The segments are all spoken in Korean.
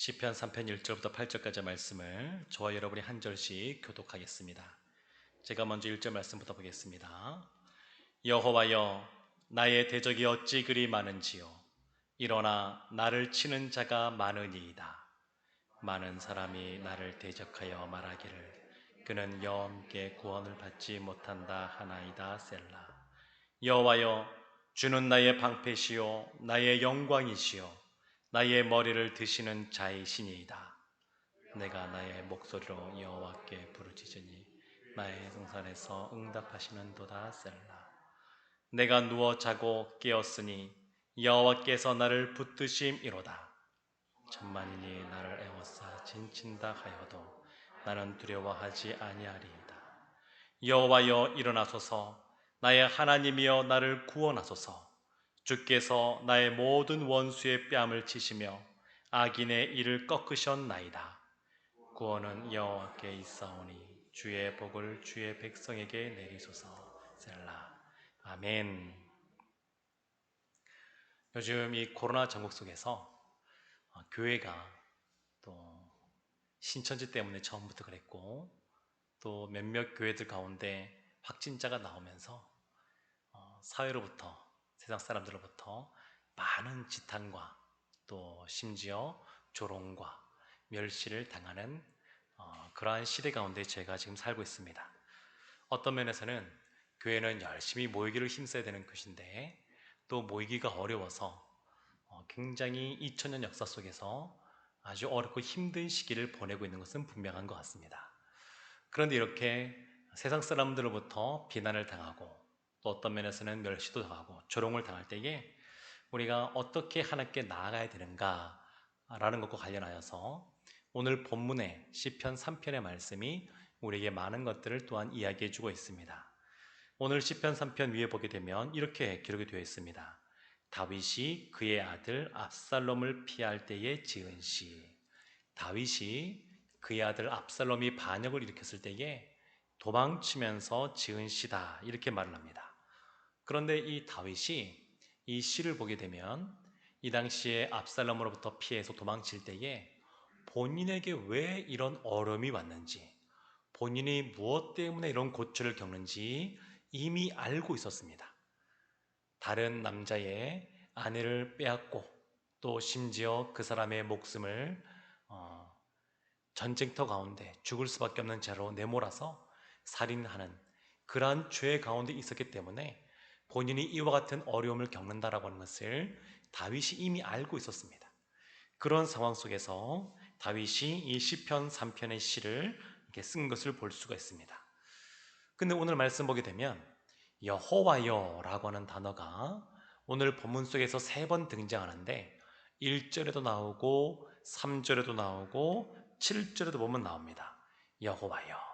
시편 3편 1절부터 8절까지 말씀을 저와 여러분이 한 절씩 교독하겠습니다. 제가 먼저 1절 말씀부터 보겠습니다. 여호와여, 나의 대적이 어찌 그리 많은지요. 일어나 나를 치는 자가 많으니이다. 많은 사람이 나를 대적하여 말하기를 그는 여호와께 구원을 받지 못한다 하나이다. 셀라. 여호와여, 주는 나의 방패시요 나의 영광이시요 나의 머리를 드시는 자이시니이다. 내가 나의 목소리로 여호와께 부르짖으니 나의 성산에서 응답하시는도다. 셀라. 내가 누워 자고 깨었으니 여호와께서 나를 붙드심이로다. 천만인이 나를 애워싸 진친다 하여도 나는 두려워하지 아니하리이다. 여호와여, 일어나소서. 나의 하나님이여, 나를 구원하소서. 주께서 나의 모든 원수의 뺨을 치시며 악인의 이를 꺾으셨나이다. 구원은 여호와께 있사오니 주의 복을 주의 백성에게 내리소서. 셀라. 아멘. 요즘 이 코로나 전국 속에서 교회가 또 신천지 때문에 처음부터 그랬고, 또 몇몇 교회들 가운데 확진자가 나오면서 사회로부터, 세상 사람들로부터 많은 지탄과 또 심지어 조롱과 멸시를 당하는 그러한 시대 가운데 제가 지금 살고 있습니다. 어떤 면에서는 교회는 열심히 모이기를 힘써야 되는 것인데 또 모이기가 어려워서 굉장히 2000년 역사 속에서 아주 어렵고 힘든 시기를 보내고 있는 것은 분명한 것 같습니다. 그런데 이렇게 세상 사람들로부터 비난을 당하고 또 어떤 면에서는 멸시도 당하고 조롱을 당할 때에 우리가 어떻게 하나님께 나아가야 되는가라는 것과 관련하여서 오늘 본문의 시편 3편의 말씀이 우리에게 많은 것들을 또한 이야기해 주고 있습니다. 오늘 시편 3편 위에 보게 되면 이렇게 기록이 되어 있습니다. 다윗이 그의 아들 압살롬을 피할 때에 지은 시. 다윗이 그의 아들 압살롬이 반역을 일으켰을 때에 도망치면서 지은 시다, 이렇게 말을 합니다. 그런데 이 다윗이 이 시를 보게 되면 이 당시에 압살롬으로부터 피해서 도망칠 때에 본인에게 왜 이런 어려움이 왔는지, 본인이 무엇 때문에 이런 고초를 겪는지 이미 알고 있었습니다. 다른 남자의 아내를 빼앗고 또 심지어 그 사람의 목숨을 전쟁터 가운데 죽을 수밖에 없는 죄로 내몰아서 살인하는 그러한 죄 가운데 있었기 때문에 본인이 이와 같은 어려움을 겪는다라고 하는 것을 다윗이 이미 알고 있었습니다. 그런 상황 속에서 다윗이 이 시편 3편의 시를 이렇게 쓴 것을 볼 수가 있습니다. 근데 오늘 말씀 보게 되면 여호와여라고 하는 단어가 오늘 본문 속에서 3번 등장하는데 1절에도 나오고 3절에도 나오고 7절에도 보면 나옵니다. 여호와여.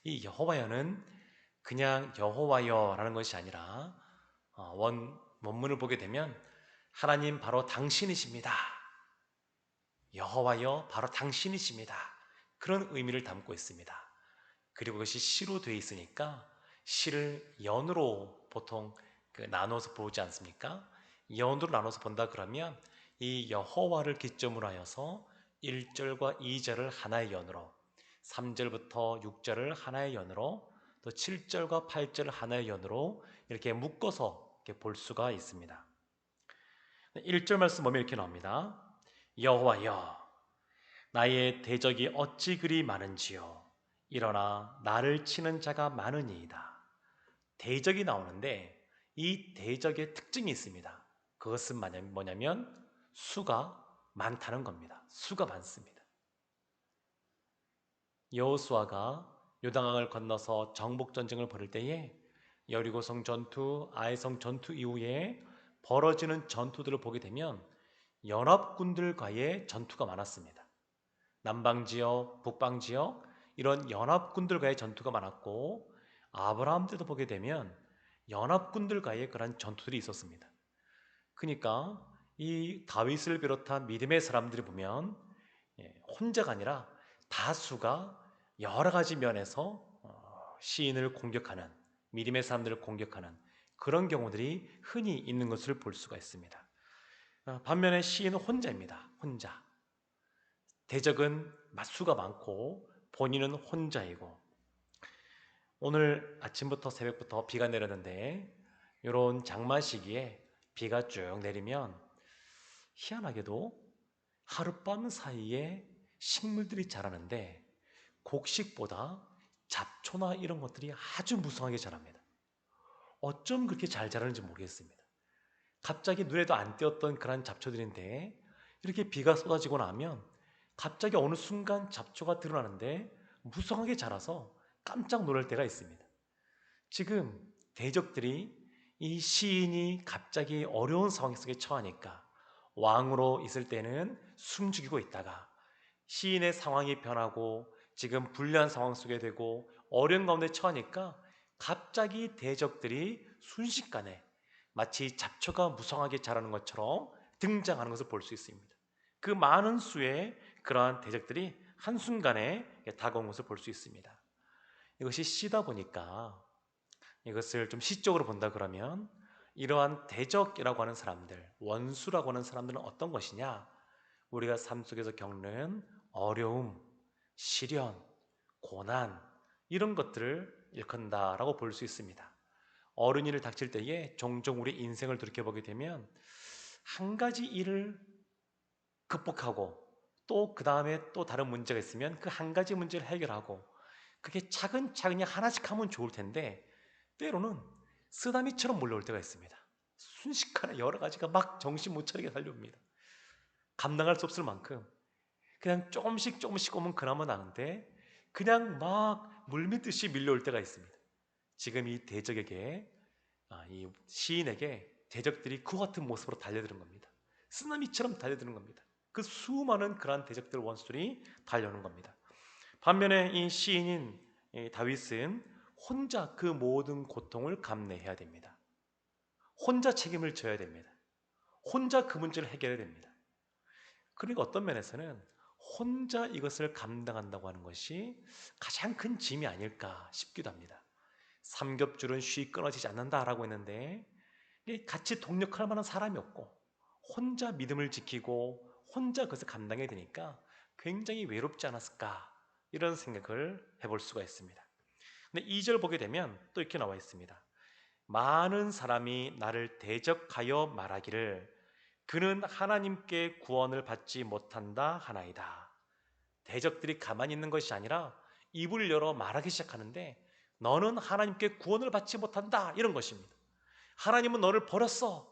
이 여호와여는 그냥 여호와여라는 것이 아니라 원문을 보게 되면 하나님 바로 당신이십니다. 여호와여 바로 당신이십니다. 그런 의미를 담고 있습니다. 그리고 그것이 시로 되어 있으니까 시를 연으로 보통 나눠서 보지 않습니까? 연으로 나눠서 본다 그러면 이 여호와를 기점으로 하여서 1절과 2절을 하나의 연으로, 3절부터 6절을 하나의 연으로, 또 7절과 8절을 하나의 연으로 이렇게 묶어서 이렇게 볼 수가 있습니다. 1절 말씀 보면 이렇게 나옵니다. 여호와여, 나의 대적이 어찌 그리 많은지요. 일어나 나를 치는 자가 많으니이다. 대적이 나오는데 이 대적의 특징이 있습니다. 그것은 뭐냐면 수가 많다는 겁니다. 수가 많습니다. 여호수아가 요단강을 건너서 정복 전쟁을 벌일 때에 여리고성 전투, 아이성 전투 이후에 벌어지는 전투들을 보게 되면 연합군들과의 전투가 많았습니다. 남방 지역, 북방 지역 이런 연합군들과의 전투가 많았고, 아브라함 때도 보게 되면 연합군들과의 그런 전투들이 있었습니다. 그러니까 이 다윗을 비롯한 믿음의 사람들이 보면 혼자가 아니라 다수가 여러 가지 면에서 시인을 공격하는, 믿음의 사람들을 공격하는 그런 경우들이 흔히 있는 것을 볼 수가 있습니다. 반면에 시인은 혼자입니다. 혼자. 대적은 수가 많고 본인은 혼자이고, 오늘 아침부터 새벽부터 비가 내렸는데 이런 장마 시기에 비가 쭉 내리면 희한하게도 하룻밤 사이에 식물들이 자라는데 곡식보다 잡초나 이런 것들이 아주 무성하게 자랍니다. 어쩜 그렇게 잘 자라는지 모르겠습니다. 갑자기 눈에도 안 띄었던 그런 잡초들인데 이렇게 비가 쏟아지고 나면 갑자기 어느 순간 잡초가 드러나는데 무성하게 자라서 깜짝 놀랄 때가 있습니다. 지금 대적들이 이 시인이 갑자기 어려운 상황 속에 처하니까 왕으로 있을 때는 숨죽이고 있다가 시인의 상황이 변하고 지금 불리한 상황 속에 되고 어려운 가운데 처하니까 갑자기 대적들이 순식간에 마치 잡초가 무성하게 자라는 것처럼 등장하는 것을 볼 수 있습니다. 그 많은 수의 그러한 대적들이 한순간에 다가온 것을 볼 수 있습니다. 이것이 시다 보니까 이것을 좀 시적으로 본다 그러면 이러한 대적이라고 하는 사람들, 원수라고 하는 사람들은 어떤 것이냐? 우리가 삶 속에서 겪는 어려움, 시련, 고난 이런 것들을 일컫는다라고 볼 수 있습니다. 어려운 일을 닥칠 때에 종종 우리 인생을 돌이켜보게 되면 한 가지 일을 극복하고 또 그 다음에 또 다른 문제가 있으면 그 한 가지 문제를 해결하고 그렇게 차근차근히 하나씩 하면 좋을 텐데 때로는 쓰나미처럼 몰려올 때가 있습니다. 순식간에 여러 가지가 막 정신 못 차리게 달려옵니다. 감당할 수 없을 만큼 그냥 조금씩 조금씩 오면 그나마 나은데 그냥 막 물밀듯이 밀려올 때가 있습니다. 지금 이 대적에게 이 시인에게 대적들이 그 같은 모습으로 달려드는 겁니다. 쓰나미처럼 달려드는 겁니다. 그 수많은 그러한 대적들 원수들이 달려오는 겁니다. 반면에 이 시인인 다윗은 혼자 그 모든 고통을 감내해야 됩니다. 혼자 책임을 져야 됩니다. 혼자 그 문제를 해결해야 됩니다. 그러니까 어떤 면에서는 혼자 이것을 감당한다고 하는 것이 가장 큰 짐이 아닐까 싶기도 합니다. 삼겹줄은 쉬 끊어지지 않는다라고 했는데 같이 동력할 만한 사람이 없고 혼자 믿음을 지키고 혼자 그것을 감당해야 되니까 굉장히 외롭지 않았을까 이런 생각을 해볼 수가 있습니다. 근데 2절 보게 되면 또 이렇게 나와 있습니다. 많은 사람이 나를 대적하여 말하기를 그는 하나님께 구원을 받지 못한다 하나이다. 대적들이 가만히 있는 것이 아니라 입을 열어 말하기 시작하는데 너는 하나님께 구원을 받지 못한다 이런 것입니다. 하나님은 너를 버렸어.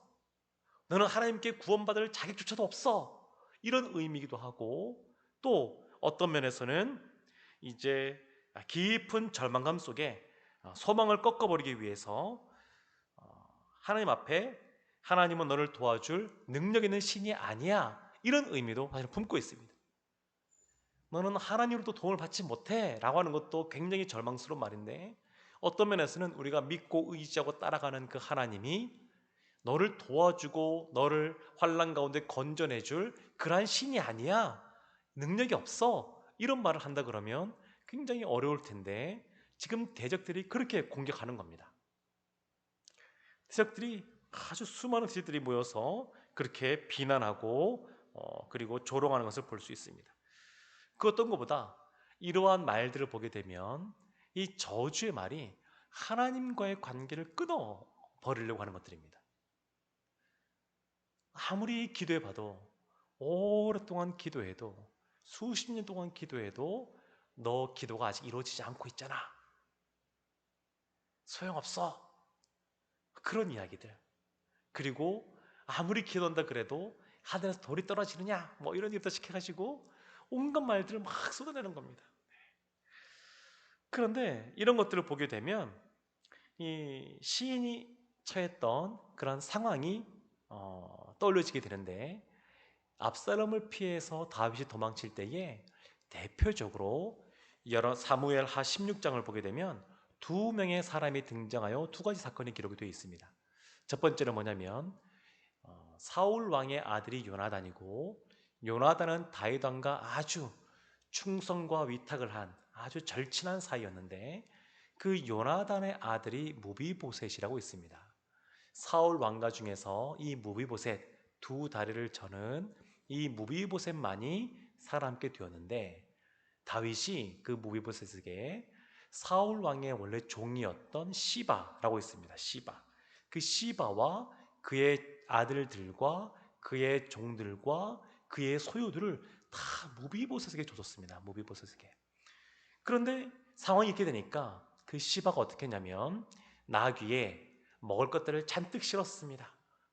너는 하나님께 구원받을 자격조차도 없어. 이런 의미이기도 하고 또 어떤 면에서는 이제 깊은 절망감 속에 소망을 꺾어버리기 위해서 하나님 앞에 하나님은 너를 도와줄 능력 있는 신이 아니야 이런 의미도 사실 품고 있습니다. 너는 하나님으로도 도움을 받지 못해 라고 하는 것도 굉장히 절망스러운 말인데 어떤 면에서는 우리가 믿고 의지하고 따라가는 그 하나님이 너를 도와주고 너를 환난 가운데 건져내줄 그러한 신이 아니야. 능력이 없어. 이런 말을 한다 그러면 굉장히 어려울 텐데 지금 대적들이 그렇게 공격하는 겁니다. 대적들이 아주 수많은 대적들이 모여서 그렇게 비난하고 그리고 조롱하는 것을 볼 수 있습니다. 그 어떤 것보다 이러한 말들을 보게 되면 이 저주의 말이 하나님과의 관계를 끊어 버리려고 하는 것들입니다. 아무리 기도해봐도 오랫동안 기도해도 수십 년 동안 기도해도 너 기도가 아직 이루어지지 않고 있잖아. 소용없어. 그런 이야기들. 그리고 아무리 기도한다 그래도 하늘에서 돌이 떨어지느냐 뭐 이런 일부터 시켜가지고 온갖 말들을 막 쏟아내는 겁니다. 그런데 이런 것들을 보게 되면 이 시인이 처했던 그런 상황이 떠올려지게 되는데 압살롬을 피해서 다윗이 도망칠 때에 대표적으로 여러 사무엘하 16장을 보게 되면 두 명의 사람이 등장하여 두 가지 사건이 기록이 되어 있습니다. 첫 번째는 뭐냐면 사울 왕의 아들이 요나단이고 요나단은 다윗 왕과 아주 충성과 위탁을 한 아주 절친한 사이였는데 그 요나단의 아들이 무비보셋이라고 있습니다. 사울 왕가 중에서 이 무비보셋 두 다리를 저는 이 무비보셋만이 살아남게 되었는데, 다윗이 그 무비보셋에게 사울 왕의 원래 종이었던 시바라고 있습니다. 시바. 그 시바와 그의 아들들과 그의 종들과 그의 소유들을 다 무비보셋에게 줬었습니다. 무비보셋에게. 그런데 상황이 이렇게 되니까 그 시바가 어떻게 했냐면 나귀에 먹을 것들을 잔뜩 실었습니다.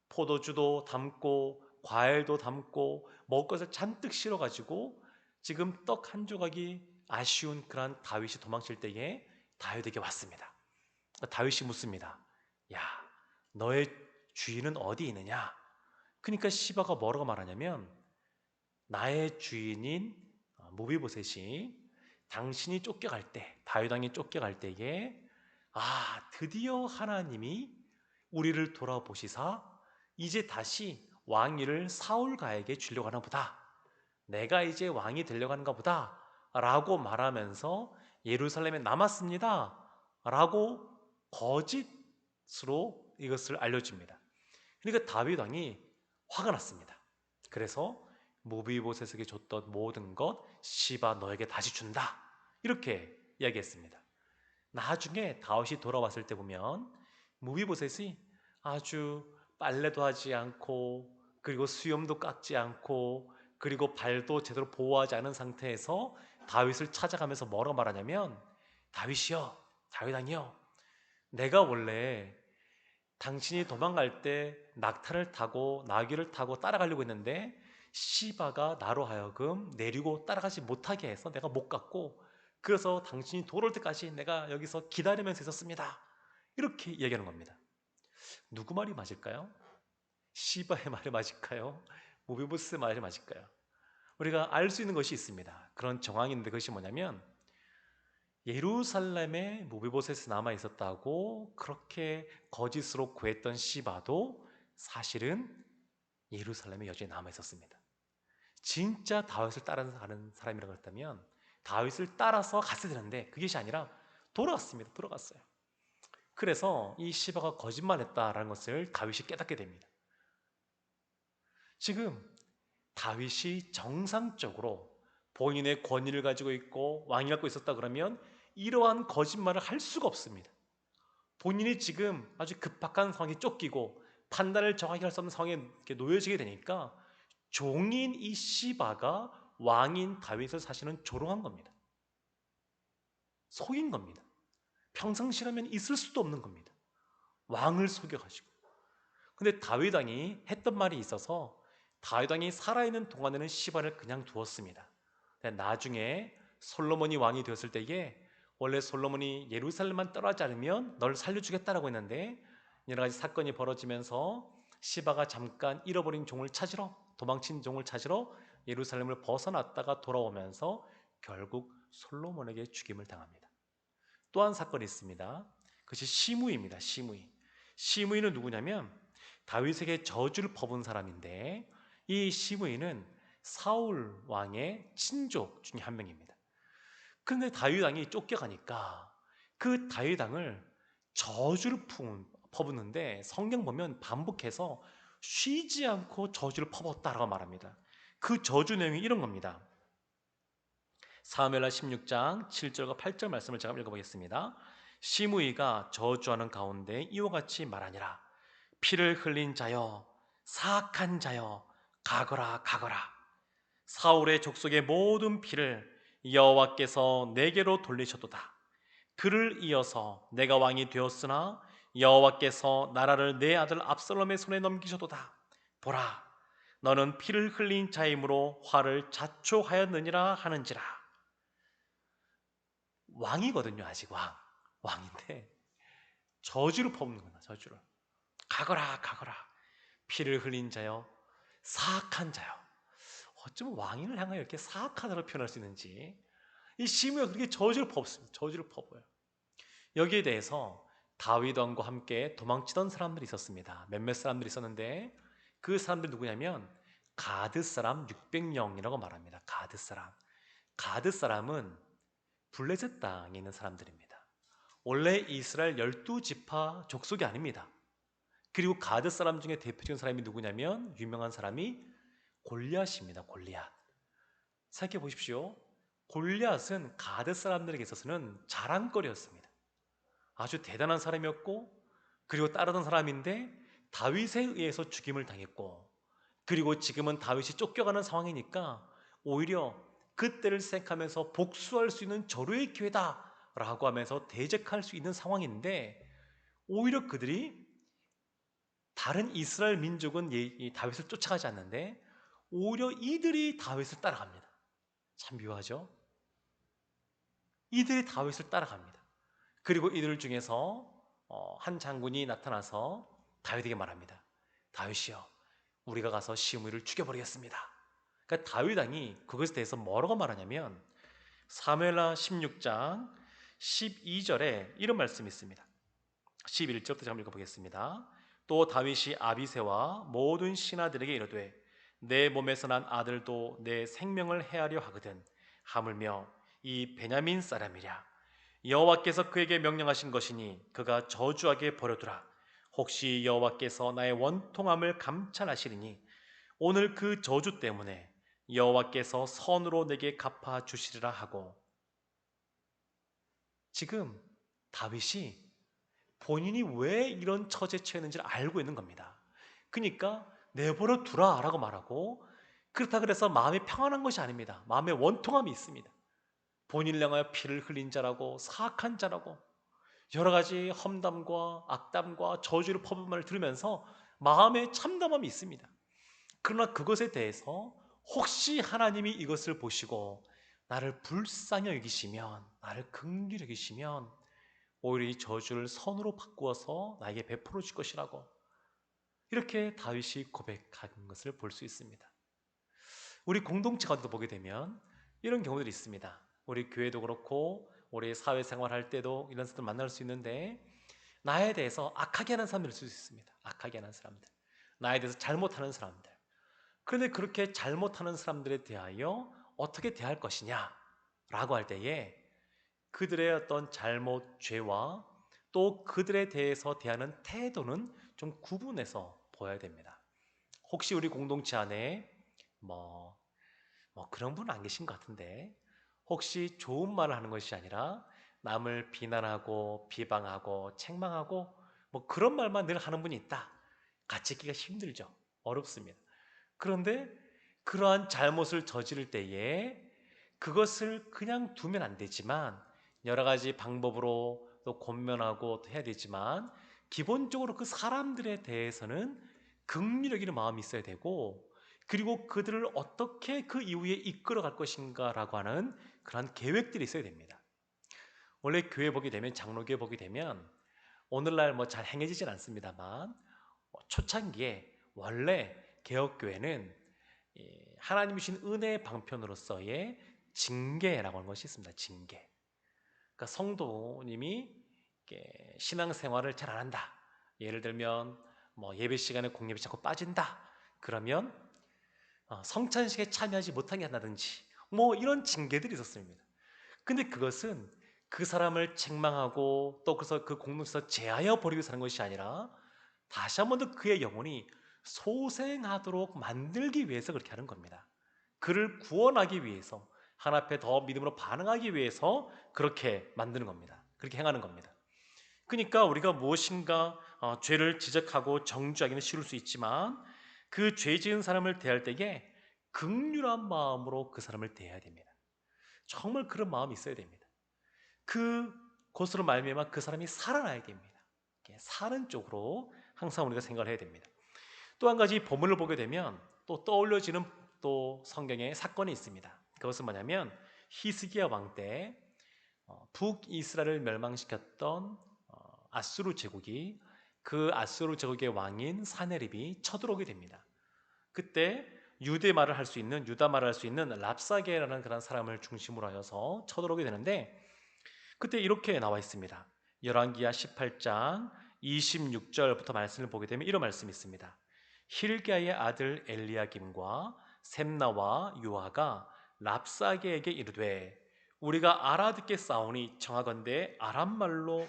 포도주도 담고 과일도 담고 먹을 것을 잔뜩 실어가지고 지금 떡 한 조각이 아쉬운 그런 다윗이 도망칠 때에 다윗에게 왔습니다. 다윗이 묻습니다. 야, 너의 주인은 어디 있느냐? 그러니까 시바가 뭐라고 말하냐면 나의 주인인 무비보셋이 당신이 쫓겨갈 때, 다윗 왕이 쫓겨갈 때에 드디어 하나님이 우리를 돌아보시사 이제 다시 왕위를 사울가에게 주려고 하나 보다. 내가 이제 왕이 되려고 하는가 보다 라고 말하면서 예루살렘에 남았습니다 라고 거짓으로 이것을 알려줍니다. 그러니까 다윗 왕이 화가 났습니다. 그래서 무비보셋에게 줬던 모든 것 시바 너에게 다시 준다 이렇게 이야기했습니다. 나중에 다윗이 돌아왔을 때 보면 무비보셋이 아주 빨래도 하지 않고 그리고 수염도 깎지 않고 그리고 발도 제대로 보호하지 않은 상태에서 다윗을 찾아가면서 뭐라고 말하냐면 다윗이여, 다윗 왕이여, 내가 원래 당신이 도망갈 때 낙타를 타고 나귀를 타고 따라가려고 했는데 시바가 나로 하여금 내리고 따라가지 못하게 해서 내가 못 갔고 그래서 당신이 돌아올 때까지 내가 여기서 기다리면서 있었습니다. 이렇게 얘기하는 겁니다. 누구 말이 맞을까요? 시바의 말이 맞을까요? 모비보스의 말이 맞을까요? 우리가 알 수 있는 것이 있습니다. 그런 정황이 있는데 그것이 뭐냐면 예루살렘에 모비보셋이 남아 있었다고 그렇게 거짓으로 구했던 시바도 사실은 예루살렘에 여전히 남아 있었습니다. 진짜 다윗을 따라가는 사람이라고 했다면 다윗을 따라서 갔어야 되는데 그것이 아니라 돌아갔습니다. 돌아갔어요. 그래서 이 시바가 거짓말했다라는 것을 다윗이 깨닫게 됩니다. 지금 다윗이 정상적으로 본인의 권위를 가지고 있고 왕이 갖고 있었다 그러면 이러한 거짓말을 할 수가 없습니다. 본인이 지금 아주 급박한 상황에 쫓기고 판단을 정확히 할 수 없는 상황에 놓여지게 되니까 종인 이 시바가 왕인 다윗을 사실은 조롱한 겁니다. 속인 겁니다. 평상시라면 있을 수도 없는 겁니다. 왕을 속여가지고. 근데 다윗 왕이 했던 말이 있어서 다윗 왕이 살아있는 동안에는 시바를 그냥 두었습니다. 나중에 솔로몬이 왕이 되었을 때에 원래 솔로몬이 예루살렘만 떠나지 않으면 널 살려주겠다라고 했는데 여러 가지 사건이 벌어지면서 시바가 잠깐 잃어버린 종을 찾으러 도망친 종을 찾으러 예루살렘을 벗어났다가 돌아오면서 결국 솔로몬에게 죽임을 당합니다. 또 한 사건이 있습니다. 그것이 시므이입니다. 시므이는 누구냐면 다윗에게 저주를 퍼부은 사람인데 이 시므이는 사울 왕의 친족 중에 한 명입니다. 그런데 다윗 왕이 쫓겨가니까 그 다윗 왕을 저주를 퍼붓는데 성경 보면 반복해서 쉬지 않고 저주를 퍼붓었다라고 말합니다. 그 저주 내용이 이런 겁니다. 사무엘하 16장 7절과 8절 말씀을 제가 읽어보겠습니다. 시므이가 저주하는 가운데 이와 같이 말하니라. 피를 흘린 자여, 사악한 자여, 가거라 가거라. 사울의 족속의 모든 피를 여호와께서 내게로 돌리셨도다. 그를 이어서 내가 왕이 되었으나 여호와께서 나라를 내 아들 압살롬의 손에 넘기셨도다. 보라, 너는 피를 흘린 자이므로 화를 자초하였느니라 하는지라. 왕이거든요. 아직 왕인데 저주를 퍼붓는 거다. 저주를. 가거라 가거라. 피를 흘린 자여, 사악한 자여. 어쩌면 왕인을 향하여 이렇게 사악하다고 표현할 수 있는지 이 시므이가 그렇게 저주를 퍼붓습니다. 저주를 퍼부어요. 여기에 대해서 다윗 왕과 함께 도망치던 사람들이 있었습니다. 몇몇 사람들이 있었는데 그 사람들이 누구냐면 가드 사람 600명이라고 말합니다. 가드 사람은 블레셋 땅에 있는 사람들입니다. 원래 이스라엘 12지파 족속이 아닙니다. 그리고 가드 사람 중에 대표적인 사람이 누구냐면 유명한 사람이 골리앗입니다. 골리앗. 생각해 보십시오. 골리앗은 가드 사람들에게 있어서는 자랑거리였습니다. 아주 대단한 사람이었고, 그리고 따르던 사람인데 다윗에 의해서 죽임을 당했고, 그리고 지금은 다윗이 쫓겨가는 상황이니까 오히려 그때를 생각하면서 복수할 수 있는 절호의 기회다 라고 하면서 대적할 수 있는 상황인데, 오히려 그들이 다른 이스라엘 민족은 이 다윗을 쫓아가지 않는데 오히려 이들이 다윗을 따라갑니다. 참 묘하죠? 이들이 다윗을 따라갑니다. 그리고 이들 중에서 한 장군이 나타나서 다윗에게 말합니다. 다윗이여, 우리가 가서 시므이를 죽여버리겠습니다. 그러니까 다윗 왕이 그것에 대해서 뭐라고 말하냐면 사무엘하 16장 12절에 이런 말씀이 있습니다. 11절부터 제가 한번 읽어보겠습니다. 또 다윗이 아비새와 모든 신하들에게 이르되 내 몸에서 난 아들도 내 생명을 해하려 하거든 하물며 이 베냐민 사람이랴. 여호와께서 그에게 명령하신 것이니 그가 저주하게 버려두라. 혹시 여호와께서 나의 원통함을 감찰하시리니 오늘 그 저주 때문에 여호와께서 선으로 내게 갚아 주시리라 하고. 지금 다윗이 본인이 왜 이런 처지에 처했는지를 알고 있는 겁니다. 그러니까 내버려 두라 라고 말하고, 그렇다 그래서 마음이 평안한 것이 아닙니다. 마음에 원통함이 있습니다. 본인을 향하여 피를 흘린 자라고 사악한 자라고 여러 가지 험담과 악담과 저주를 퍼부은 말을 들으면서 마음에 참담함이 있습니다. 그러나 그것에 대해서 혹시 하나님이 이것을 보시고 나를 불쌍히 여기시면, 나를 긍휼히 여기시면 오히려 이 저주를 선으로 바꾸어서 나에게 베풀어 줄 것이라고, 이렇게 다윗이 고백한 것을 볼 수 있습니다. 우리 공동체 가운데도 보게 되면 이런 경우들이 있습니다. 우리 교회도 그렇고 우리 사회생활 할 때도 이런 사람들 만날 수 있는데, 나에 대해서 악하게 하는 사람들일 수 있습니다. 악하게 하는 사람들, 나에 대해서 잘못하는 사람들. 그런데 그렇게 잘못하는 사람들에 대하여 어떻게 대할 것이냐 라고 할 때에 그들의 어떤 잘못, 죄와 또 그들에 대해서 대하는 태도는 좀 구분해서 보아야 됩니다. 혹시 우리 공동체 안에 뭐 그런 분 안 계신 것 같은데, 혹시 좋은 말을 하는 것이 아니라 남을 비난하고 비방하고 책망하고 그런 말만 늘 하는 분이 있다. 같이 있기가 힘들죠. 어렵습니다. 그런데 그러한 잘못을 저지를 때에 그것을 그냥 두면 안 되지만 여러 가지 방법으로 또 권면하고 또 해야 되지만, 기본적으로 그 사람들에 대해서는 긍휼히 여기는 마음이 있어야 되고, 그리고 그들을 어떻게 그 이후에 이끌어갈 것인가라고 하는 그런 계획들이 있어야 됩니다. 원래 교회 보게 되면, 장로교회 보게 되면 오늘날 잘 행해지진 않습니다만 초창기에 원래 개혁교회는 하나님이 주신 은혜의 방편으로서의 징계라고 하는 것이 있습니다. 징계. 그러니까 성도님이 신앙생활을 잘 안 한다. 예를 들면 예배 시간에 공예배 자꾸 빠진다. 그러면 성찬식에 참여하지 못하게 한다든지 이런 징계들이 있었습니다. 근데 그것은 그 사람을 책망하고 또 그래서 그 공동체에서 제하여 버리기 위해서 하는 것이 아니라 다시 한 번 더 그의 영혼이 소생하도록 만들기 위해서 그렇게 하는 겁니다. 그를 구원하기 위해서, 하나 앞에 더 믿음으로 반응하기 위해서 그렇게 만드는 겁니다. 그렇게 행하는 겁니다. 그러니까 우리가 무엇인가 죄를 지적하고 정죄하기는 쉬울 수 있지만 그 죄 지은 사람을 대할 때에 긍휼한 마음으로 그 사람을 대해야 됩니다. 정말 그런 마음이 있어야 됩니다. 그곳으로 말미암아 그 사람이 살아나야 됩니다. 사는 쪽으로 항상 우리가 생각을 해야 됩니다. 또 한 가지 본문을 보게 되면 또 떠올려지는 또 성경의 사건이 있습니다. 그것은 뭐냐면 히스기야 왕 때 북이스라엘을 멸망시켰던 아수르 제국이, 그 아수르 제국의 왕인 사네립이 쳐들어오게 됩니다. 그때 유대 말을 할 수 있는, 유다 말을 할 수 있는 랍사게라는 그런 사람을 중심으로 하여서 쳐들어오게 되는데, 그때 이렇게 나와 있습니다. 열왕기하 18장 26절부터 말씀을 보게 되면 이런 말씀이 있습니다. 힐기야의 아들 엘리야김과 셈나와 요아가 랍사게에게 이르되 우리가 알아듣겠사오니 청하건대 아람말로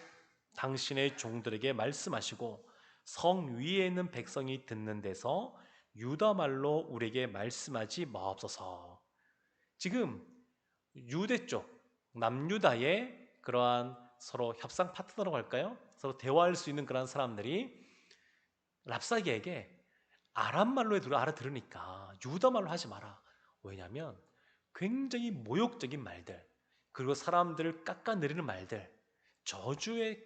당신의 종들에게 말씀하시고 성 위에 있는 백성이 듣는 데서 유다말로 우리에게 말씀하지 마옵소서. 지금 유대 쪽 남유다의 그러한 서로 협상 파트너라고 할까요? 서로 대화할 수 있는 그런 사람들이 랍사기에게 아람 말로 알아들으니까 유다 말로 하지 마라. 왜냐하면 굉장히 모욕적인 말들, 그리고 사람들을 깎아내리는 말들, 저주의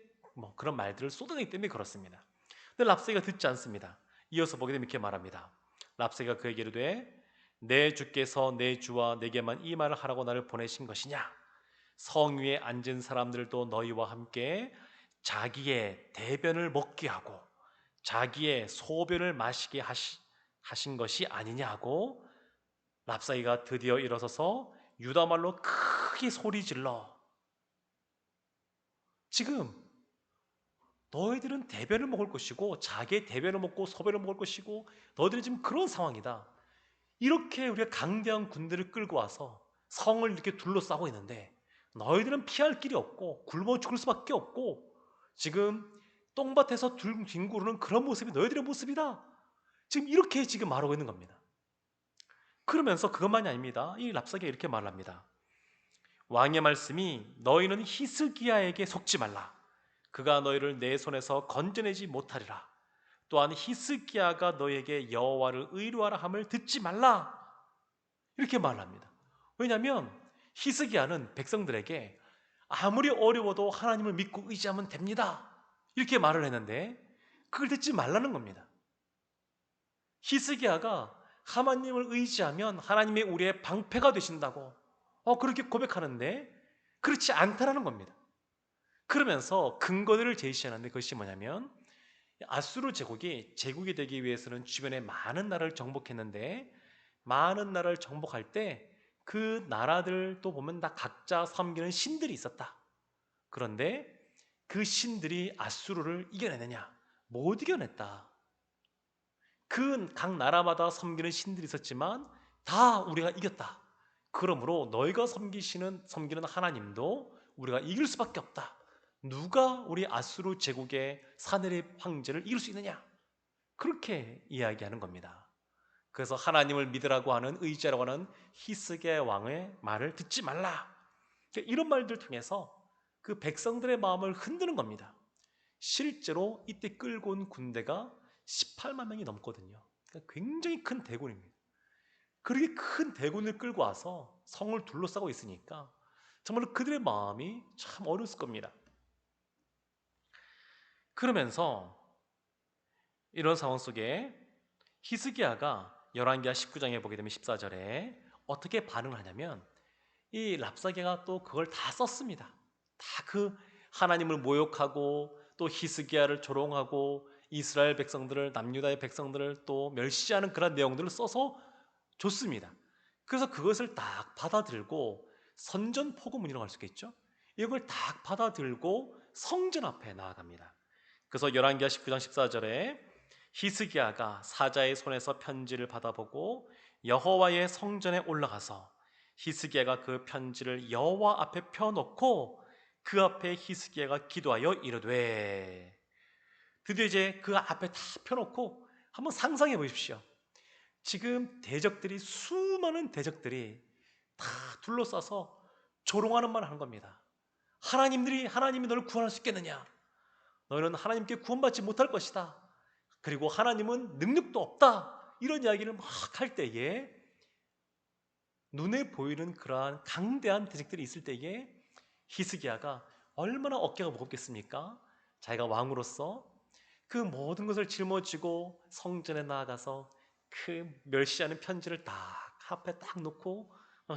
그런 말들을 쏟아내기 때문에 그렇습니다. 근데 랍사기가 듣지 않습니다. 이어서 보게 되면 이렇게 말합니다. 랍사기가 그에게 이르되 내 주께서 내 주와 내게만 이 말을 하라고 나를 보내신 것이냐? 성 위에 앉은 사람들도 너희와 함께 자기의 대변을 먹게 하고 자기의 소변을 마시게 하신 것이 아니냐고. 랍사기가 드디어 일어서서 유다말로 크게 소리 질러 지금 너희들은 대변을 먹을 것이고 자기의 대변을 먹고 소변을 먹을 것이고 너희들은 지금 그런 상황이다. 이렇게 우리가 강대한 군대를 끌고 와서 성을 이렇게 둘러싸고 있는데 너희들은 피할 길이 없고 굶어 죽을 수밖에 없고 지금 똥밭에서 뒹구르는 그런 모습이 너희들의 모습이다. 지금 이렇게 지금 말하고 있는 겁니다. 그러면서 그것만이 아닙니다. 이 랍사기가 이렇게 말합니다. 왕의 말씀이 너희는 히스기야에게 속지 말라. 그가 너희를 내 손에서 건져내지 못하리라. 또한 히스기야가 너희에게 여호와를 의뢰하라 함을 듣지 말라. 이렇게 말합니다. 왜냐하면 히스기야는 백성들에게 아무리 어려워도 하나님을 믿고 의지하면 됩니다. 이렇게 말을 했는데 그걸 듣지 말라는 겁니다. 히스기야가 하나님을 의지하면 하나님의 우리의 방패가 되신다고 그렇게 고백하는데 그렇지 않다라는 겁니다. 그러면서 근거들을 제시하는데 그것이 뭐냐면 아수르 제국이 되기 위해서는 주변에 많은 나라를 정복했는데 많은 나라를 정복할 때 그 나라들도 보면 다 각자 섬기는 신들이 있었다. 그런데 그 신들이 아수르를 이겨내느냐? 못 이겨냈다. 그 각 나라마다 섬기는 신들이 있었지만 다 우리가 이겼다. 그러므로 너희가 섬기는 하나님도 우리가 이길 수밖에 없다. 누가 우리 아수르 제국의 사내립 황제를 이길 수 있느냐? 그렇게 이야기하는 겁니다. 그래서 하나님을 믿으라고 하는 의지하라고 하는 히스기야 왕의 말을 듣지 말라. 이런 말들 통해서 그 백성들의 마음을 흔드는 겁니다. 실제로 이때 끌고 온 군대가 18만 명이 넘거든요. 그러니까 굉장히 큰 대군입니다. 그렇게 큰 대군을 끌고 와서 성을 둘러싸고 있으니까 정말로 그들의 마음이 참 어려웠을 겁니다. 그러면서 이런 상황 속에 히스기야가 열왕기하 19장에 보게 되면 14절에 어떻게 반응을 하냐면 이 랍사게가 또 그걸 다 썼습니다. 다 그 하나님을 모욕하고 또 히스기야를 조롱하고 이스라엘 백성들을 남유다의 백성들을 또 멸시하는 그런 내용들을 써서 줬습니다. 그래서 그것을 딱 받아들고 선전포고문이라고 할 수 있겠죠. 이걸 딱 받아들고 성전 앞에 나아갑니다. 그래서 열왕기하 19장 14절에 히스기야가 사자의 손에서 편지를 받아보고 여호와의 성전에 올라가서 히스기야가 그 편지를 여호와 앞에 펴놓고 그 앞에 히스기야가 기도하여 이르되 드디어 이제 그 앞에 다 펴놓고 한번 상상해 보십시오. 지금 수많은 대적들이 다 둘러싸서 조롱하는 말을 하는 겁니다. 하나님이 너를 구원할 수 있겠느냐? 너는 하나님께 구원받지 못할 것이다. 그리고 하나님은 능력도 없다. 이런 이야기를 막 할 때에 눈에 보이는 그러한 강대한 대적들이 있을 때에 히스기야가 얼마나 어깨가 무겁겠습니까? 자기가 왕으로서 그 모든 것을 짊어지고 성전에 나아가서 그 멸시하는 편지를 딱 앞에 딱 놓고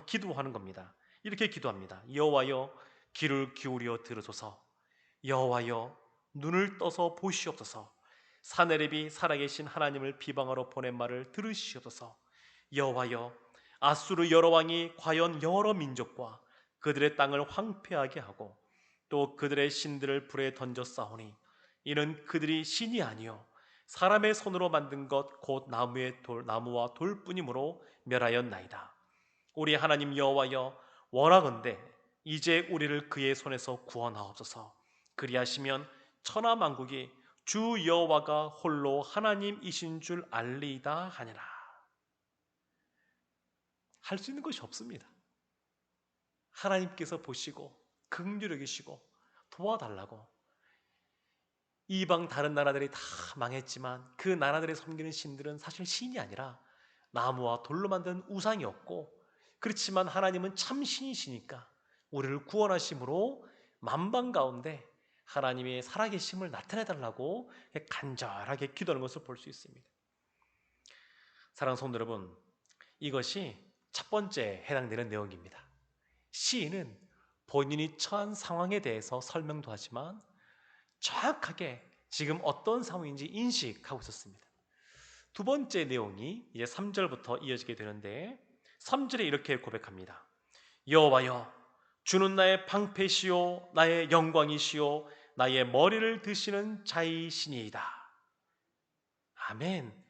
기도하는 겁니다. 이렇게 기도합니다. 여호와여 귀를 기울여 들으소서. 여호와여 눈을 떠서 보시옵소서. 사내립이 살아계신 하나님을 비방하러 보낸 말을 들으시옵소서. 여호와여 아수르 여러 왕이 과연 여러 민족과 그들의 땅을 황폐하게 하고 또 그들의 신들을 불에 던져 싸우니 이는 그들이 신이 아니요 사람의 손으로 만든 것 곧 나무와 돌뿐이므로 멸하였나이다. 우리 하나님 여호와여 원하건대 이제 우리를 그의 손에서 구원하옵소서. 그리하시면 천하 만국이 주 여호와가 홀로 하나님이신 줄 알리이다 하니라. 할 수 있는 것이 없습니다. 하나님께서 보시고 긍휼히 여기시고 도와달라고. 이방 다른 나라들이 다 망했지만 그 나라들의 섬기는 신들은 사실 신이 아니라 나무와 돌로 만든 우상이었고, 그렇지만 하나님은 참 신이시니까 우리를 구원하심으로 만방 가운데 하나님의 살아계심을 나타내달라고 간절하게 기도하는 것을 볼 수 있습니다. 사랑하는 성도 여러분, 이것이 첫 번째 해당되는 내용입니다. 시인은 본인이 처한 상황에 대해서 설명도 하지만 정확하게 지금 어떤 상황인지 인식하고 있었습니다. 두 번째 내용이 이제 3절부터 이어지게 되는데, 3절에 이렇게 고백합니다. 여호와여, 주는 나의 방패시요 나의 영광이시요 나의 머리를 드시는 자이시니이다. 아멘.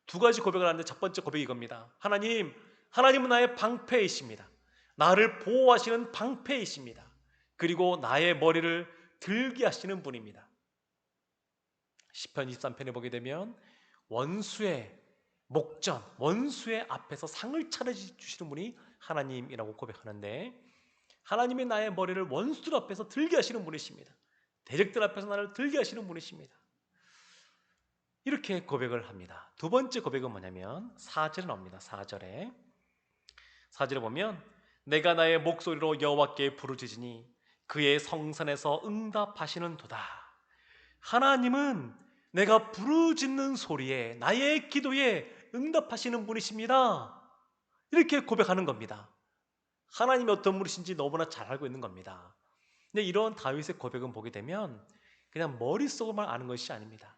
두 가지 고백을 하는데 첫 번째 고백이 이겁니다. 하나님은 나의 방패이십니다. 나를 보호하시는 방패이십니다. 그리고 나의 머리를 들게 하시는 분입니다. 시편 23편에 보게 되면 원수의 목전, 원수의 앞에서 상을 차려주시는 분이 하나님이라고 고백하는데, 하나님이 나의 머리를 원수들 앞에서 들게 하시는 분이십니다. 대적들 앞에서 나를 들게 하시는 분이십니다. 이렇게 고백을 합니다. 두 번째 고백은 뭐냐면 4절에 나옵니다. 4절에 보면 내가 나의 목소리로 여호와께 부르짖으니 그의 성산에서 응답하시는도다. 하나님은 내가 부르짖는 소리에, 나의 기도에 응답하시는 분이십니다. 이렇게 고백하는 겁니다. 하나님이 어떤 분이신지 너무나 잘 알고 있는 겁니다. 근데 이런 다윗의 고백은 보게 되면 그냥 머릿속으로만 아는 것이 아닙니다.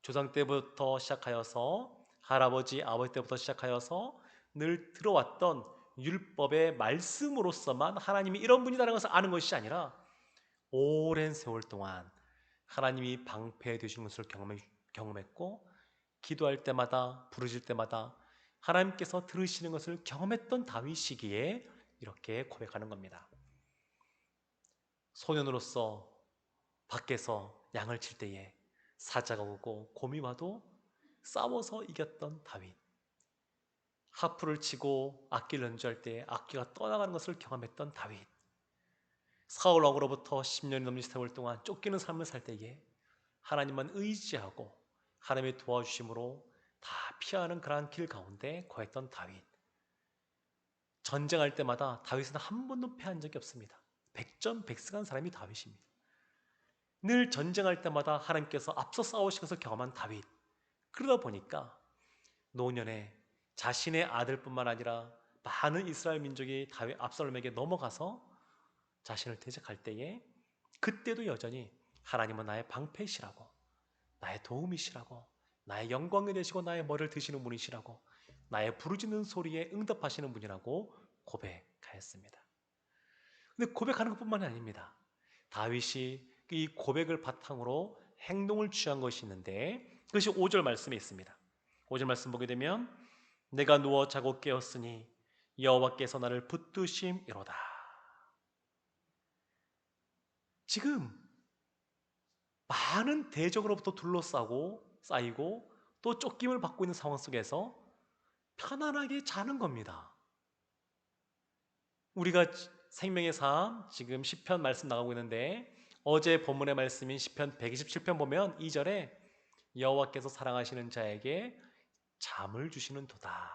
조상 때부터 시작하여서 할아버지, 아버지 때부터 시작하여서 늘 들어왔던 율법의 말씀으로서만 하나님이 이런 분이라는 것을 아는 것이 아니라 오랜 세월 동안 하나님이 방패 되시는 것을 경험했고, 기도할 때마다 부르실 때마다 하나님께서 들으시는 것을 경험했던 다윗이기에 이렇게 고백하는 겁니다. 소년으로서 밖에서 양을 칠 때에 사자가 오고 곰이 와도 싸워서 이겼던 다윗, 하프를 치고 악기를 연주할 때 악기가 떠나가는 것을 경험했던 다윗, 사울 왕으로부터 10년이 넘는 세월 동안 쫓기는 삶을 살 때에 하나님만 의지하고 하나님의 도와주심으로 다 피하는 그러한 길 가운데 거했던 다윗, 전쟁할 때마다 다윗은 한 번도 패한 적이 없습니다. 백전백승한 사람이 다윗입니다. 늘 전쟁할 때마다 하나님께서 앞서 싸우시면서 경험한 다윗. 그러다 보니까 노년에 자신의 아들뿐만 아니라 많은 이스라엘 민족이 다윗 압살롬에게 넘어가서 자신을 대적할 때에 그때도 여전히 하나님은 나의 방패시라고, 나의 도움이시라고, 나의 영광이 되시고 나의 머리를 드시는 분이시라고, 나의 부르짖는 소리에 응답하시는 분이라고 고백하였습니다. 근데 고백하는 것뿐만이 아닙니다. 다윗이 이 고백을 바탕으로 행동을 취한 것이 있는데, 그것이 5절 말씀에 있습니다. 5절 말씀 보게 되면 내가 누워 자고 깨었으니 여호와께서 나를 붙드심이로다. 지금 많은 대적으로부터 쌓이고 또 쫓김을 받고 있는 상황 속에서 편안하게 자는 겁니다. 우리가 생명의 삶 지금 시편 말씀 나가고 있는데, 어제 본문의 말씀인 시편 127편 보면 2절에 여호와께서 사랑하시는 자에게 잠을 주시는 도다.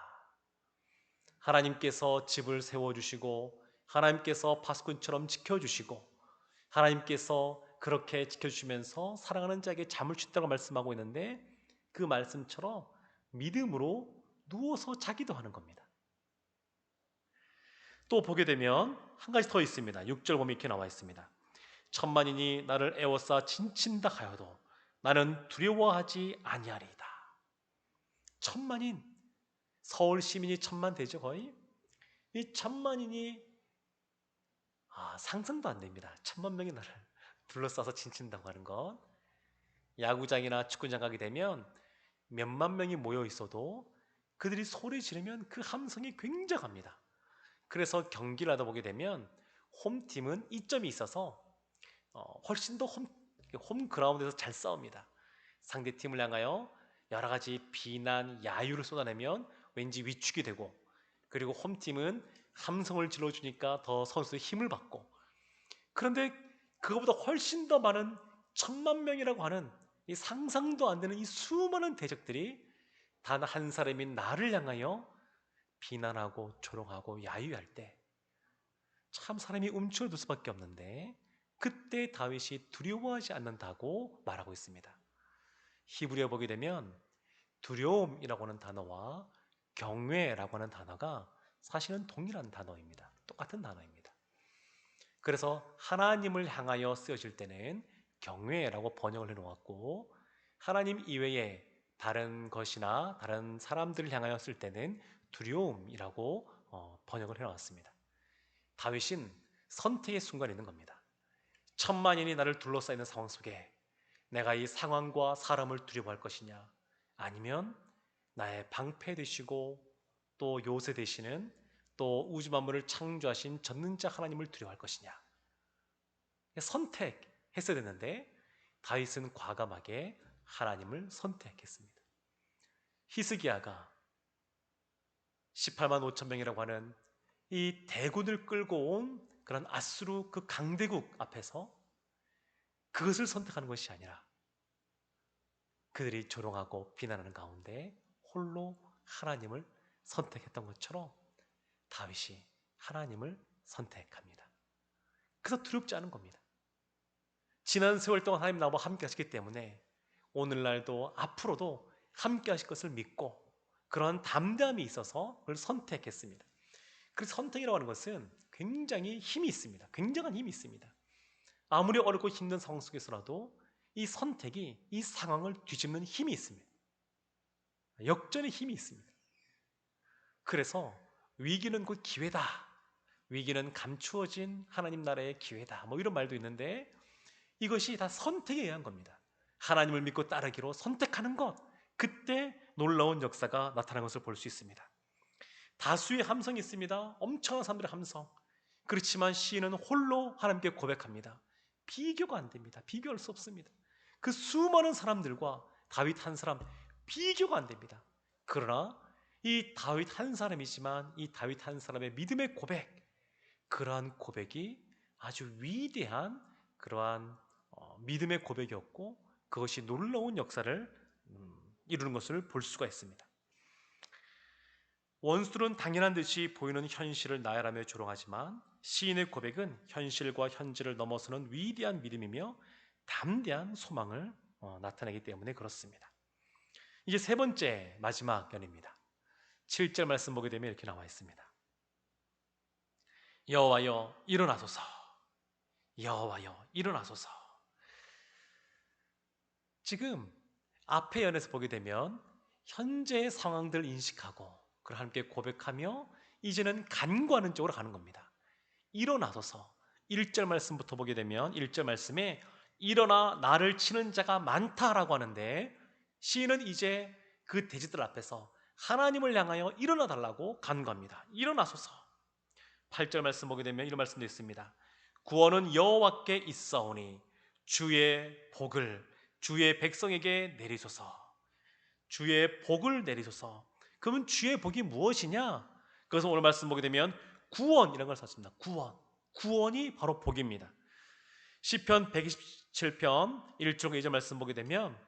하나님께서 집을 세워주시고 하나님께서 파수꾼처럼 지켜주시고 하나님께서 그렇게 지켜주시면서 사랑하는 자에게 잠을 주신다고 말씀하고 있는데, 그 말씀처럼 믿음으로 누워서 자기도 하는 겁니다. 또 보게 되면 한 가지 더 있습니다. 6절 보면 이렇게 나와 있습니다. 천만인이 나를 애워싸 진친다 하여도 나는 두려워하지 아니하리이다. 천만인, 서울 시민이 천만 되죠 거의? 이 천만인이 상상도 안 됩니다. 1000만 명이 나를 둘러싸서 진친다고 하는 것. 야구장이나 축구장 가게 되면 몇만 명이 모여 있어도 그들이 소리 지르면 그 함성이 굉장합니다. 그래서 경기를 하다 보게 되면 홈팀은 이점이 있어서 훨씬 더 홈그라운드에서 잘 싸웁니다. 상대팀을 향하여 여러 가지 비난, 야유를 쏟아내면 왠지 위축이 되고, 그리고 홈팀은 함성을 질러주니까 더 선수의 힘을 받고, 그런데 그거보다 훨씬 더 많은 1,000,000명이라고 하는 이 상상도 안 되는 이 수많은 대적들이 단 한 사람인 나를 향하여 비난하고 조롱하고 야유할 때 참 사람이 움츠러들 수밖에 없는데, 그때 다윗이 두려워하지 않는다고 말하고 있습니다. 히브리어 보게 되면 두려움이라고 하는 단어와 경외라고 하는 단어가 사실은 동일한 단어입니다. 똑같은 단어입니다. 그래서 하나님을 향하여 쓰여질 때는 경외라고 번역을 해놓았고, 하나님 이외에 다른 것이나 다른 사람들을 향하여 쓸 때는 두려움이라고 번역을 해놓았습니다. 다윗은 선택의 순간에 있는 겁니다. 천만인이 나를 둘러싸이는 상황 속에 내가 이 상황과 사람을 두려워할 것이냐, 아니면 나의 방패 되시고 또 요새 되시는 또 우주 만물을 창조하신 전능자 하나님을 두려워할 것이냐, 선택했어야 됐는데 다윗은 과감하게 하나님을 선택했습니다. 히스기야가 18만 5천 명이라고 하는 이 대군을 끌고 온 그런 아수르 그 강대국 앞에서 그것을 선택하는 것이 아니라 그들이 조롱하고 비난하는 가운데 홀로 하나님을 선택했던 것처럼 다윗이 하나님을 선택합니다. 그래서 두렵지 않은 겁니다. 지난 세월 동안 하나님 나와 함께 하셨기 때문에 오늘날도 앞으로도 함께 하실 것을 믿고 그런 담대함이 있어서 그걸 선택했습니다. 그래서 선택이라고 하는 것은 굉장히 힘이 있습니다. 굉장한 힘이 있습니다. 아무리 어렵고 힘든 상황 속에서라도 이 선택이 이 상황을 뒤집는 힘이 있습니다. 역전의 힘이 있습니다. 그래서 위기는 곧 기회다, 위기는 감추어진 하나님 나라의 기회다, 뭐 이런 말도 있는데, 이것이 다 선택에 의한 겁니다. 하나님을 믿고 따르기로 선택하는 것, 그때 놀라운 역사가 나타나는 것을 볼 수 있습니다. 다수의 함성이 있습니다. 엄청난 사람들의 함성. 그렇지만 시인은 홀로 하나님께 고백합니다. 비교가 안 됩니다. 비교할 수 없습니다. 그 수많은 사람들과 다윗 한 사람, 비교가 안 됩니다. 그러나 이 다윗 한 사람이지만 이 다윗 한 사람의 믿음의 고백, 그러한 고백이 아주 위대한 그러한 믿음의 고백이었고, 그것이 놀라운 역사를 이루는 것을 볼 수가 있습니다. 원수들은 당연한 듯이 보이는 현실을 나열하며 조롱하지만 시인의 고백은 현실과 현재를 넘어서는 위대한 믿음이며 담대한 소망을 나타내기 때문에 그렇습니다. 이제 세 번째 마지막 연입니다. 7절 말씀 보게 되면 이렇게 나와 있습니다. 여호와여 일어나소서, 여호와여 일어나소서. 지금 앞의 연에서 보게 되면 현재의 상황들을 인식하고 그걸 함께 고백하며 이제는 간구하는 쪽으로 가는 겁니다. 일어나소서. 1절 말씀부터 보게 되면 1절 말씀에 일어나 나를 치는 자가 많다라고 하는데, 시인은 이제 그 대지들 앞에서 하나님을 향하여 일어나 달라고 간구합니다. 일어나소서. 8절 말씀 보게 되면 이런 말씀도 있습니다. 구원은 여호와께 있사오니 주의 복을 주의 백성에게 내리소서. 주의 복을 내리소서. 그러면 주의 복이 무엇이냐? 그래서 오늘 말씀 보게 되면 구원이라는 걸 썼습니다. 구원이 바로 복입니다. 시편 127편 1절 2절 말씀 보게 되면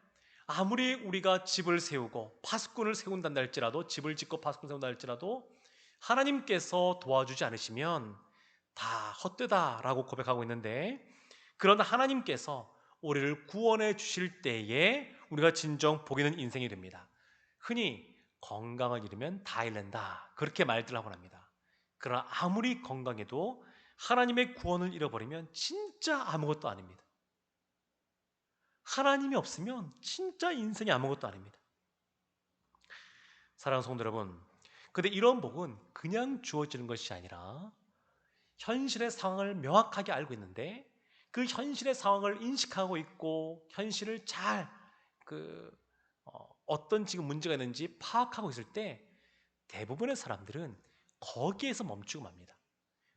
아무리 우리가 집을 세우고 파수꾼을 세운단다 할지라도, 집을 짓고 파수꾼을 세운다 할지라도 하나님께서 도와주지 않으시면 다 헛되다라고 고백하고 있는데, 그러나 하나님께서 우리를 구원해 주실 때에 우리가 진정 복 있는 인생이 됩니다. 흔히 건강을 잃으면 다 잃는다, 그렇게 말들 하곤 합니다. 그러나 아무리 건강해도 하나님의 구원을 잃어버리면 진짜 아무것도 아닙니다. 하나님이 없으면 진짜 인생이 아무것도 아닙니다. 사랑하는 성도 여러분, 근데 이런 복은 그냥 주어지는 것이 아니라 현실의 상황을 명확하게 알고 있는데, 그 현실의 상황을 인식하고 있고 현실을 잘 어떤 지금 문제가 있는지 파악하고 있을 때 대부분의 사람들은 거기에서 멈추고 맙니다.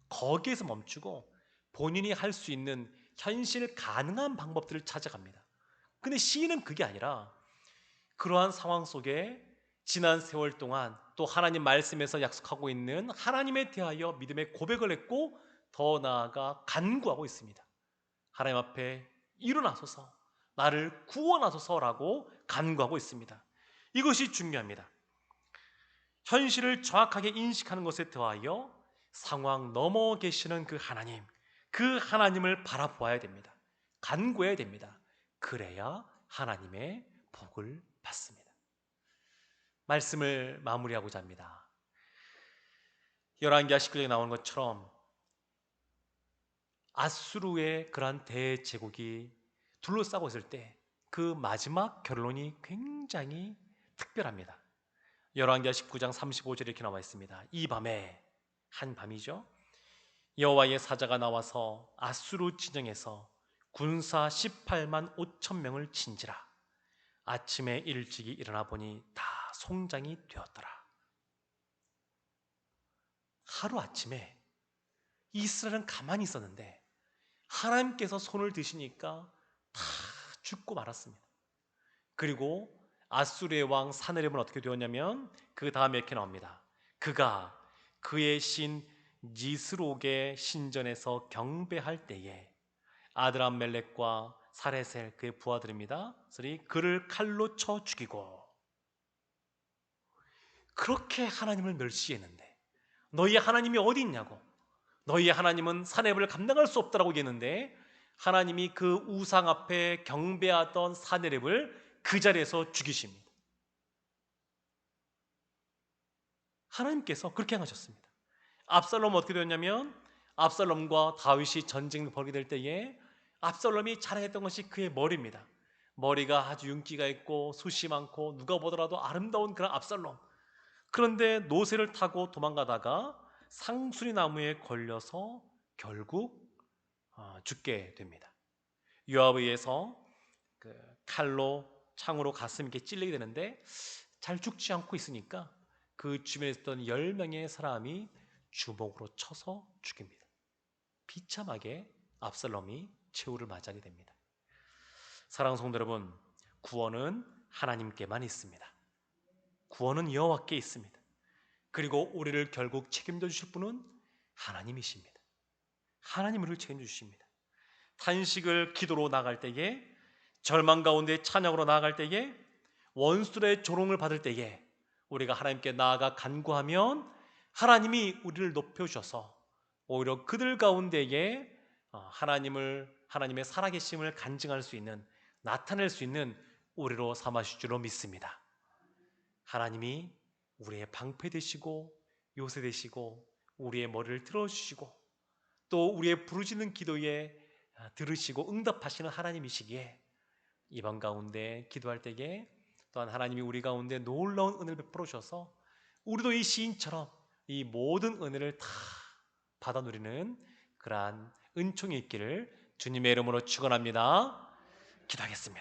거기에서 멈추고 본인이 할 수 있는 현실 가능한 방법들을 찾아갑니다. 근데 시인은 그게 아니라 그러한 상황 속에 지난 세월 동안 또 하나님 말씀에서 약속하고 있는 하나님에 대하여 믿음의 고백을 했고 더 나아가 간구하고 있습니다. 하나님 앞에 일어나소서, 나를 구원하소서라고 간구하고 있습니다. 이것이 중요합니다. 현실을 정확하게 인식하는 것에 더하여 상황 넘어 계시는 그 하나님을 바라보아야 됩니다. 간구해야 됩니다. 그래야 하나님의 복을 받습니다. 말씀을 마무리하고자 합니다. 열왕기하 19장에 나오는 것처럼 아수르의 그러한 대제국이 둘러싸고 있을 때 그 마지막 결론이 굉장히 특별합니다. 열왕기하 19장 35절에 이렇게 나와 있습니다. 이 밤에, 한 밤이죠, 여호와의 사자가 나와서 아수르 진영에서 군사 18만 5천 명을 친지라. 아침에 일찍이 일어나 보니 다 송장이 되었더라. 하루아침에 이스라엘은 가만히 있었는데 하나님께서 손을 드시니까 다 죽고 말았습니다. 그리고 아수르의 왕 사네립은 어떻게 되었냐면 그 다음에 이렇게 나옵니다. 그가 그의 신 니스록의 신전에서 경배할 때에 아드람멜렉과 사레셀 그의 부하들입니다. 그를 칼로 쳐 죽이고, 그렇게 하나님을 멸시했는데 너희의 하나님이 어디 있냐고, 너희의 하나님은 사네립을 감당할 수 없다라고 얘기했는데 하나님이 그 우상 앞에 경배하던 사네립을 그 자리에서 죽이십니다. 하나님께서 그렇게 행하셨습니다. 압살롬은 어떻게 되었냐면 압살롬과 다윗이 전쟁을 벌이게 될 때에 압살롬이 자랑했던 것이 그의 머리입니다. 머리가 아주 윤기가 있고 숱이 많고 누가 보더라도 아름다운 그런 압살롬. 그런데 노새를 타고 도망가다가 상수리 나무에 걸려서 결국 죽게 됩니다. 요압에 의해서 그 칼로 창으로 가슴 이렇게 찔리게 되는데 잘 죽지 않고 있으니까 그 주변에 있었던 10명의 사람이 주먹으로 쳐서 죽입니다. 비참하게 압살롬이 최후를 맞이하게 됩니다. 사랑하는 성도 여러분, 구원은 하나님께만 있습니다. 구원은 여호와께 있습니다. 그리고 우리를 결국 책임져 주실 분은 하나님이십니다. 하나님 우리를 책임져 주십니다. 탄식을 기도로 나갈 때에, 절망 가운데 찬양으로 나아갈 때에, 원수들의 조롱을 받을 때에 우리가 하나님께 나아가 간구하면 하나님이 우리를 높여주셔서 오히려 그들 가운데에 하나님의 살아계심을 간증할 수 있는, 나타낼 수 있는 우리로 삼으실 줄로 믿습니다. 하나님이 우리의 방패 되시고 요새 되시고 우리의 머리를 들어주시고 또 우리의 부르짖는 기도에 들으시고 응답하시는 하나님이시기에 이번 가운데 기도할 때에 또한 하나님이 우리 가운데 놀라운 은혜를 베풀어 주셔서 우리도 이 시인처럼 이 모든 은혜를 다 받아 누리는 그러한 은총이 있기를 주님의 이름으로 축원합니다. 기도하겠습니다.